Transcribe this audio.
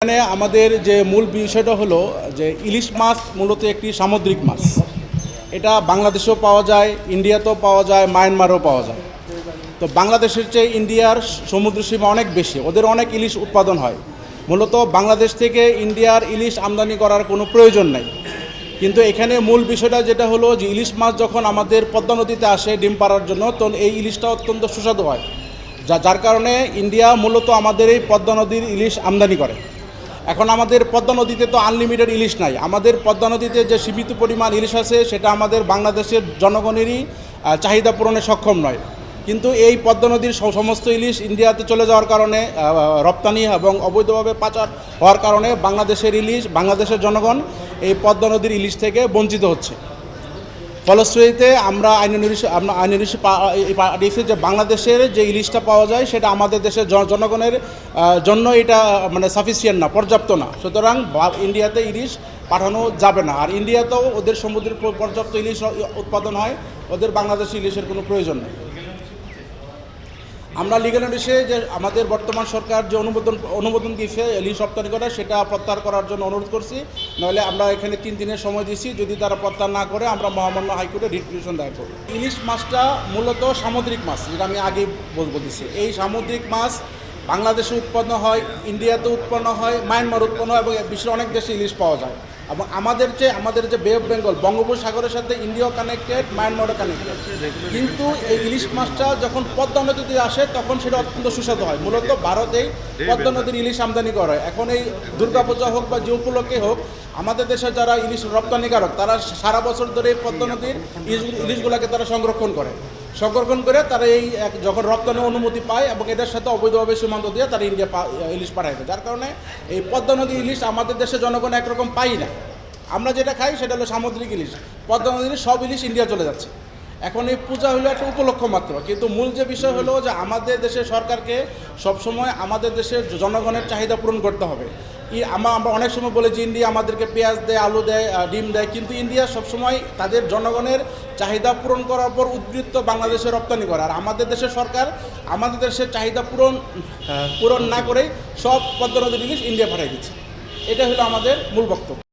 এখানে আমাদের যে মূল বিষয়টা হলো যে ইলিশ মাছ মূলত একটি সামুদ্রিক মাছ। এটা বাংলাদেশেও পাওয়া যায়, ইন্ডিয়াতেও পাওয়া যায়, মায়ানমারেও পাওয়া যায়। তো বাংলাদেশের চেয়ে ইন্ডিয়ার সমুদ্র সীমা অনেক বেশি, ওদের অনেক ইলিশ উৎপাদন হয়। মূলত বাংলাদেশ থেকে ইন্ডিয়ার ইলিশ আমদানি করার কোনো প্রয়োজন নাই। কিন্তু এখানে মূল বিষয়টা যেটা হলো যে ইলিশ মাছ যখন আমাদের পদ্মা নদীতে আসে ডিম পাড়ার জন্য, তখন এই ইলিশটা অত্যন্ত সুস্বাদু হয়, যার কারণে ইন্ডিয়া মূলত আমাদের এই পদ্মা নদীর ইলিশ আমদানি করে। এখন আমাদের পদ্মা নদীতে তো আনলিমিটেড ইলিশ নাই, আমাদের পদ্মা নদীতে যে সীমিত পরিমাণ ইলিশ আছে সেটা আমাদের বাংলাদেশের জনগণেরই চাহিদা পূরণে সক্ষম নয়। কিন্তু এই পদ্মা নদীর সমস্ত ইলিশ ইন্ডিয়াতে চলে যাওয়ার কারণে রপ্তানি এবং অবৈধভাবে পাচার হওয়ার কারণে বাংলাদেশের ইলিশ, বাংলাদেশের জনগণ এই পদ্মা নদীর ইলিশ থেকে বঞ্চিত হচ্ছে। ফলশ্রুতিতে আমরা আইন পাঠিয়েছি যে বাংলাদেশের যে ইলিশটা পাওয়া যায় সেটা আমাদের দেশের জনগণের জন্য এটা মানে সাফিসিয়েন্ট না, পর্যাপ্ত না। সুতরাং ইন্ডিয়াতে ইলিশ পাঠানো যাবে না। আর ইন্ডিয়াতেও ওদের সমুদ্রের পর্যাপ্ত ইলিশ উৎপাদন হয়, ওদের বাংলাদেশি ইলিশের কোনো প্রয়োজন নেই। আমরা লিগ্যাল নোটিশে যে আমাদের বর্তমান সরকার যে অনুমোদন দিয়েছে ইলিশ রপ্তানি করা, সেটা প্রত্যাহার করার জন্য অনুরোধ করছি। নইলে আমরা এখানে 3 দিনের সময় দিচ্ছি, যদি তারা প্রত্যাহার না করে আমরা মহামান্য হাইকোর্টে রিট পিটিশন দায়ের করব। ইলিশ মাছটা মূলত সামুদ্রিক মাছ, যেটা আমি আগেই বলতেছি। এই সামুদ্রিক মাছ বাংলাদেশে উৎপন্ন হয়, ইন্ডিয়াতে উৎপন্ন হয়, মায়ানমার উৎপন্ন হয় এবং বিশ্বের অনেক দেশে ইলিশ পাওয়া যায়। এবং আমাদের যে বে অফ বেঙ্গল, বঙ্গোপসাগরের সাথে ইন্ডিয়াও কানেক্টেড, মায়ানমারও কানেক্টেড। কিন্তু এই ইলিশ মাছটা যখন পদ্মা নদীতে আসে তখন সেটা অত্যন্ত সুস্বাদু হয়। মূলত ভারতেই পদ্মা নদীর ইলিশ আমদানি করা হয়। এখন এই দুর্গাপূজা হোক বা যে উপলক্ষে হোক, আমাদের দেশে যারা ইলিশ রপ্তানিকারক তারা সারা বছর ধরে পদ্মা নদীর ইলিশগুলোকে তারা সংরক্ষণ করে তারা এই যখন রপ্তানি অনুমতি পায় এবং এটার সাথে অবৈধভাবে সীমান্ত দিয়ে তারা ইন্ডিয়া ইলিশ পাঠায়। যার কারণে এই পদ্মা নদীর ইলিশ আমাদের দেশের জনগণ একরকম পাই না। আমরা যেটা খাই সেটা হলো সামুদ্রিক ইলিশ। পদ্মা নদীর সব ইলিশ ইন্ডিয়া চলে যাচ্ছে। এখন এই পূজা হলো একটা উপলক্ষ মাত্র, কিন্তু মূল যে বিষয় হলো যে আমাদের দেশের সরকারকে সবসময় আমাদের দেশের জনগণের চাহিদা পূরণ করতে হবে। আমরা অনেক সময় বলে যে ইন্ডিয়া আমাদেরকে পেঁয়াজ দেয়, আলু দেয়, ডিম দেয়, কিন্তু ইন্ডিয়া সবসময় তাদের জনগণের চাহিদা পূরণ করার পর উদ্বৃত্ত বাংলাদেশে রপ্তানি করে। আর আমাদের দেশের সরকার আমাদের দেশের চাহিদা পূরণ না করেই সব পদ্মা নদীর ইলিশ ইন্ডিয়া পাঠিয়ে দিচ্ছে। এটা হলো আমাদের মূল বক্তব্য।